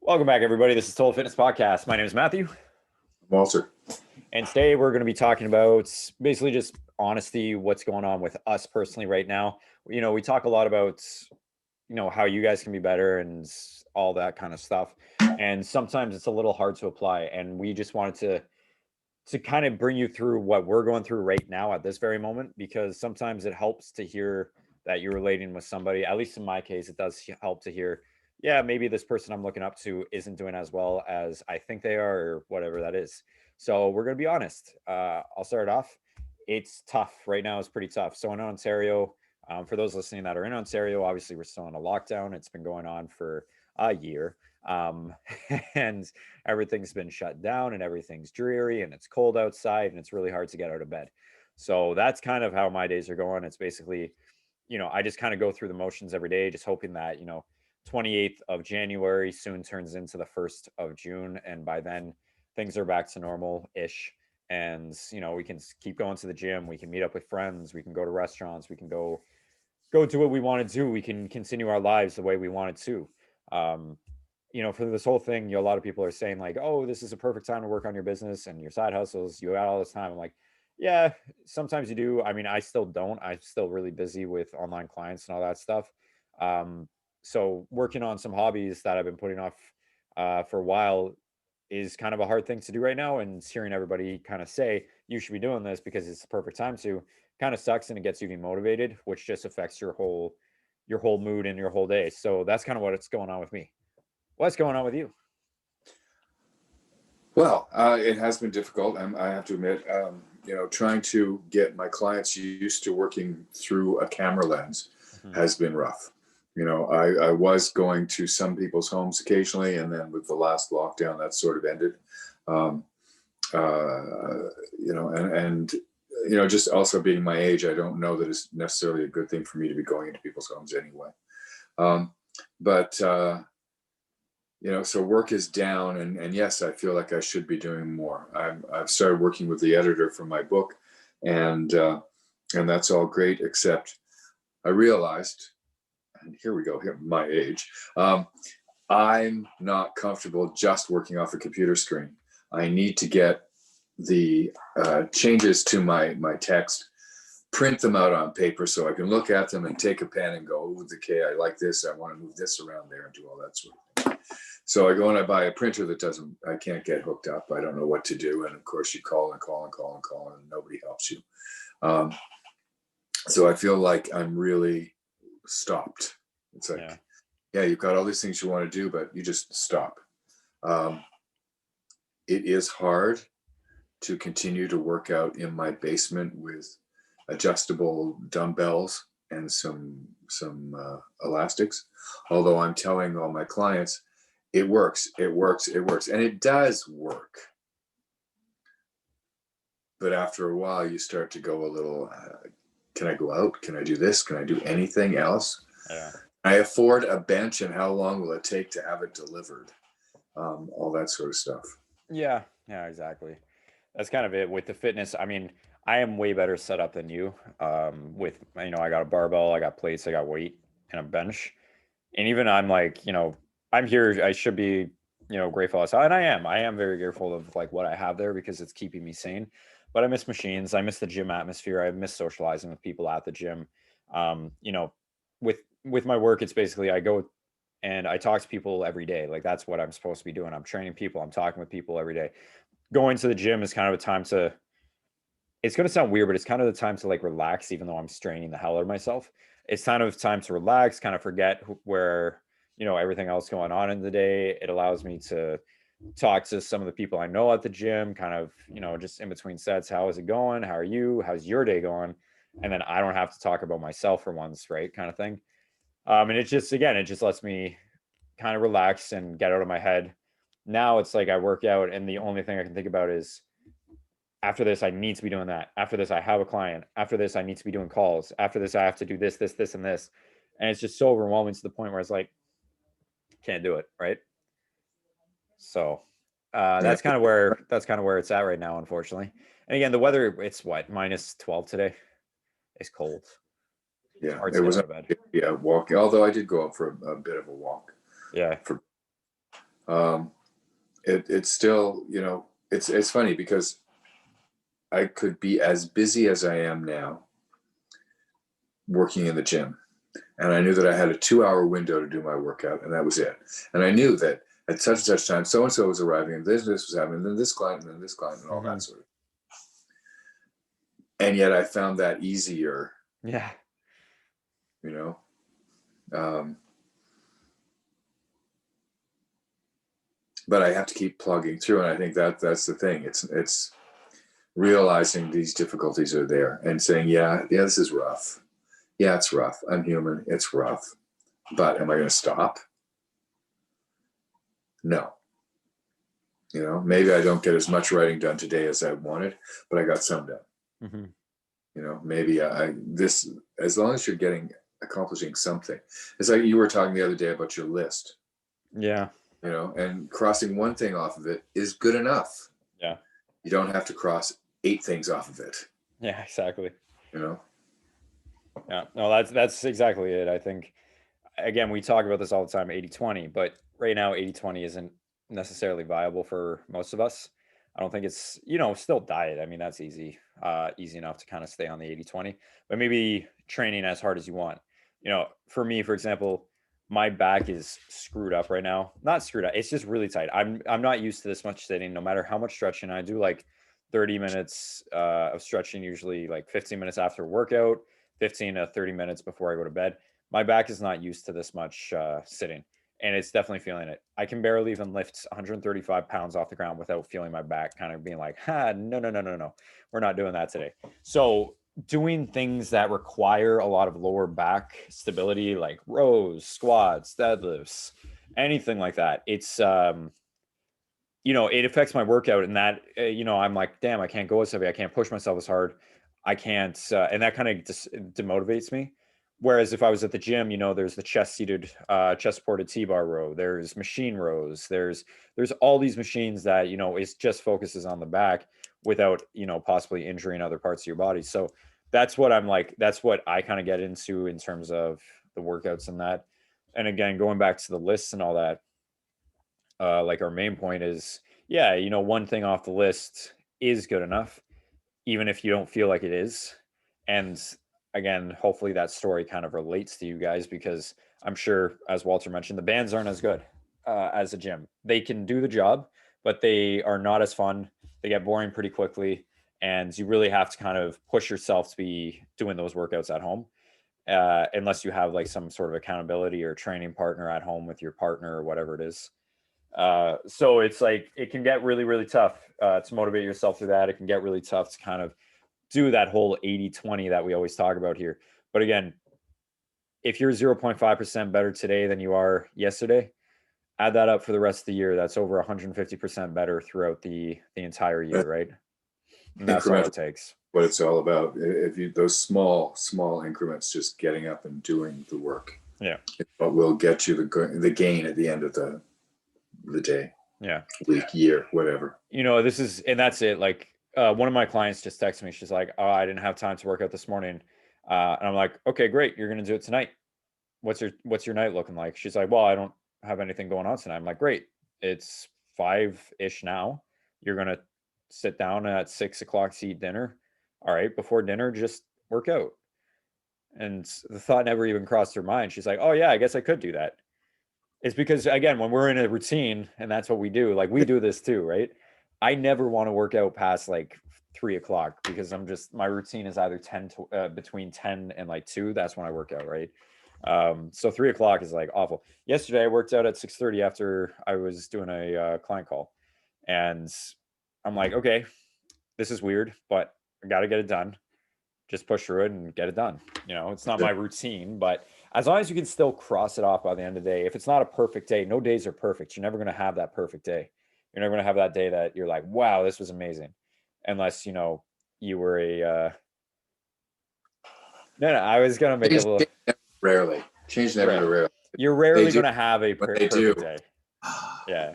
Welcome back, everybody. This is Total Fitness Podcast. My name is Matthew, Walter. and today we're going to be talking about basically just honesty, what's going on with us personally right now. We talk a lot about, how you guys can be better and all that kind of stuff. And sometimes it's a little hard to apply. And we just wanted to kind of bring you through what we're going through right now at this very moment, because sometimes it helps to hear that you're relating with somebody. At least in my case, it does help to hear, yeah, maybe this person I'm looking up to isn't doing as well as I think they are, or whatever that is. So we're going to be honest. I'll start it off. It's tough right now. It's pretty tough. So in Ontario, for those listening that are in Ontario, obviously we're still in a lockdown. It's been going on for a year. Um, and everything's been shut down and everything's dreary and it's cold outside and it's really hard to get out of bed. So that's kind of how my days are going. It's basically, I just kind of go through the motions every day, just hoping that, 28th of January soon turns into the 1st of June. And by then things are back to normal ish. And, we can keep going to the gym. We can meet up with friends. We can go to restaurants. We can go do what we want to do. We can continue our lives the way we wanted to. Um, for this whole thing, a lot of people are saying like, "Oh, this is a perfect time to work on your business and your side hustles. You got all this time." I'm like, "Yeah, sometimes you do." I mean, I still don't. I'm still really busy with online clients and all that stuff. Um, so working on some hobbies that I've been putting off for a while is kind of a hard thing to do right now. And hearing everybody kind of say you should be doing this because it's the perfect time to kind of sucks, and it gets you demotivated, which just affects your whole mood and your whole day. So that's kind of what's going on with me. What's going on with you? Well, it has been difficult. I have to admit, trying to get my clients used to working through a camera lens Mhm. has been rough. I was going to some people's homes occasionally, and then with the last lockdown, that sort of ended. Um, and just also being my age, I don't know that it's necessarily a good thing for me to be going into people's homes anyway. Um, but so work is down, and yes, I feel like I should be doing more. I've started working with the editor for my book, and that's all great, except I realized, and here we go, here my age, I'm not comfortable just working off a computer screen. I need to get the changes to my text, print them out on paper so I can look at them and take a pen and go, oh, okay, I like this, I want to move this around there and do all that sort of thing. So I go and I buy a printer that I can't get hooked up. I don't know what to do. And of course you call and call and call and call and nobody helps you. Um, so I feel like I'm really stopped. It's Yeah. like, yeah, you've got all these things you want to do, but you just stop. Um, it is hard to continue to work out in my basement with adjustable dumbbells and some elastics. Although I'm telling all my clients, it works, it works, it works, and it does work. But after a while, you start to go a little. Can I go out? Can I do this? Can I do anything else? Yeah. I afford a bench, and how long will it take to have it delivered? All that sort of stuff. Yeah. Yeah, exactly. That's kind of it with the fitness. I mean, I am way better set up than you. With I got a barbell, I got plates, I got weight and a bench. And even I'm like, I'm here, I should be, grateful as hell. And I am very grateful of like what I have there because it's keeping me sane. But I miss machines. I miss the gym atmosphere. I miss socializing with people at the gym. Um, you know, with my work, it's basically I go and I talk to people every day. Like that's what I'm supposed to be doing. I'm training people, I'm talking with people every day. Going to the gym is kind of a time to, it's going to sound weird, but it's kind of the time to like relax, even though I'm straining the hell out of myself. It's kind of time to relax, kind of forget where, everything else going on in the day. It allows me to talk to some of the people I know at the gym, kind of, just in between sets. How is it going? How are you? How's your day going? And then I don't have to talk about myself for once, right? Kind of thing. And it just, again, it just lets me kind of relax and get out of my head. Now it's like I work out, and the only thing I can think about is after this, I need to be doing that. After this, I have a client. After this, I need to be doing calls. After this, I have to do this, and this. And it's just so overwhelming to the point where it's like, can't do it, right? So Yeah, that's kind of where it's at right now, unfortunately. And again, the weather, it's what, -12 today. It's cold. It's yeah. hard It to get was out of bed. yeah walking. Although I did go out for a bit of a walk. Yeah. For Um, it's still, you know, it's funny because I could be as busy as I am now working in the gym. And I knew that I had a 2 hour window to do my workout, and that was it. And I knew that at such and such time, so and so was arriving, and this was happening, and then this client, and then this client, and all Hmm. that sort of. And yet, I found that easier, Yeah. you know. Um, but I have to keep plugging through, and I think that that's the thing. It's realizing these difficulties are there and saying, yeah, this is rough. Yeah, it's rough. I'm human. It's rough. But am I going to stop? No. You know, maybe I don't get as much writing done today as I wanted, but I got some done. Hmm. You know, maybe this, as long as you're accomplishing something. It's like you were talking the other day about your list, Yeah. you know, and crossing one thing off of it is good enough. Yeah. You don't have to cross 8 things off of it, Yeah, exactly. you know. Yeah. No, that's exactly it. I think, again, we talk about this all the time, 80-20, but right now 80-20 isn't necessarily viable for most of us. I don't think it's, still diet. I mean, that's easy enough to kind of stay on the 80-20, but maybe training as hard as you want. For me, for example, my back is screwed up right now. Not screwed up. It's just really tight. I'm not used to this much sitting, no matter how much stretching I do, like 30 minutes of stretching, usually like 15 minutes after workout, 15 to 30 minutes before I go to bed. My back is not used to this much sitting, and it's definitely feeling it. I can barely even lift 135 pounds off the ground without feeling my back kind of being like, no, no, no, no, no. We're not doing that today. So doing things that require a lot of lower back stability, like rows, squats, deadlifts, anything like that, it affects my workout, and that, I'm like, damn, I can't go as heavy. I can't push myself as hard. I can't, and that kind of demotivates me. Whereas if I was at the gym, there's the chest supported T-bar row. There's machine rows. There's all these machines that, it just focuses on the back without, possibly injuring other parts of your body. So that's what I'm like, that's what I kind of get into in terms of the workouts and that. And again, going back to the lists and all that, like our main point is, yeah, one thing off the list is good enough, even if you don't feel like it is. And again, hopefully that story kind of relates to you guys, because I'm sure, as Walter mentioned, the bands aren't as good as a gym. They can do the job, but they are not as fun. They get boring pretty quickly, and you really have to kind of push yourself to be doing those workouts at home. Unless you have like some sort of accountability or training partner at home with your partner or whatever it is. So it's like it can get really, really tough to motivate yourself through that. It can get really tough to kind of do that whole 80-20 that we always talk about here. But again, if you're 0.5% better today than you are yesterday, add that up for the rest of the year. That's over 150% better throughout the entire year, That's right? And that's all incremental. it takes. What it's all about. If you those small increments, just getting up and doing the work, Yeah. is what will get you the gain at the end of the day, Yeah. week, year, whatever. And that's it. Like, one of my clients just texted me. She's like, "Oh, I didn't have time to work out this morning." And I'm like, "Okay, great. You're going to do it tonight. What's your night looking like?" She's like, "Well, I don't have anything going on tonight." I'm like, "Great. It's 5-ish now. You're going to sit down at 6 o'clock to eat dinner. All right. Before dinner, just work out." And the thought never even crossed her mind. She's like, "Oh yeah, I guess I could do that." It's because, again, when we're in a routine and that's what we do, like we do this too, right? I never want to work out past like 3 o'clock, because my routine is either between 10 and like 2. That's when I work out, right? So 3 o'clock is like awful. Yesterday I worked out at 6:30 after I was doing a client call, and I'm like, okay, this is weird, but I got to get it done. Just push through it and get it done. It's not my routine, but as long as you can still cross it off by the end of the day. If it's not a perfect day, no days are perfect. You're never going to have that perfect day. You're never going to have that day that you're like, wow, this was amazing. Unless, you were no, I was going to make a Change, little, rarely. Change never to right. rarely. You're They rarely do, going to have a but they do. perfect day. Yeah.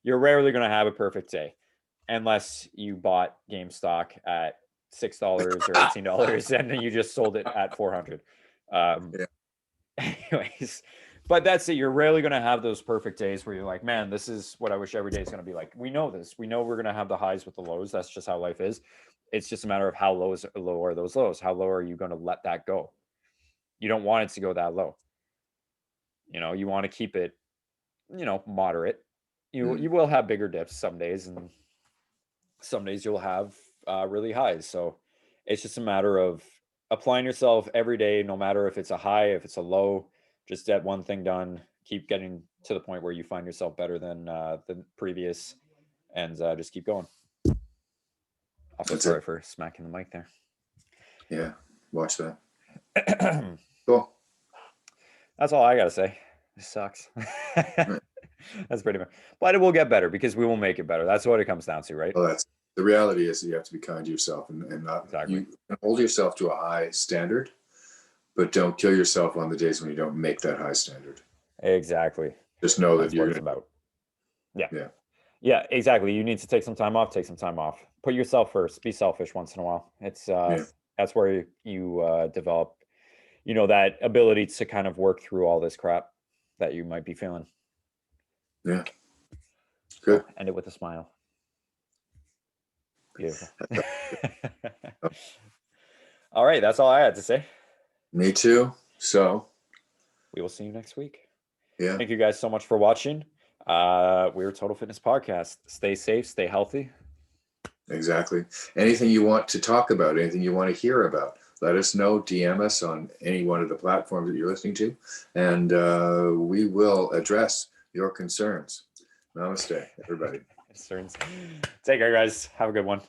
You're rarely going to have a perfect day unless you bought GameStop at $6 or $18 and then you just sold it at 400. Um, Yeah. Anyways, But that's it. You're rarely going to have those perfect days where you're like, man, this is what I wish every day is going to be like. We know this. We know we're going to have the highs with the lows. That's just how life is. It's just a matter of how low are those lows? How low are you going to let that go? You don't want it to go that low. You want to keep it, moderate. You will have bigger dips some days, and some days you'll have really highs. So it's just a matter of applying yourself every day, no matter if it's a high, if it's a low. Just get one thing done. Keep getting to the point where you find yourself better than the previous, and just keep going. Also, That's sorry it. for smacking the mic there. Yeah, watch that. Cool. That's all I gotta say. It sucks. Right. That's pretty much. But it will get better because we will make it better. That's what it comes down to, right? Well, that's the reality is that you have to be kind to yourself and not Exactly. you hold yourself to a high standard, but don't kill yourself on the days when you don't make that high standard. Exactly. Just know That's that what you're it's gonna. about. Yeah. Yeah. Yeah, exactly. You need to take some time off. Take some time off. Put yourself first. Be selfish once in a while. It's Yeah. that's where you develop, that ability to kind of work through all this crap that you might be feeling. Yeah. So Good. end it with a smile. Beautiful. All right, that's all I had to say. Me too. So We will see you next week. yeah, Thank you guys so much for watching. We're Total Fitness Podcast. Stay safe, stay healthy. exactly. Anything you want to talk about, anything you want to hear about, let us know. DM us on any one of the platforms that you're listening to, and we will address your concerns. Namaste, everybody. Take care, guys. Have a good one.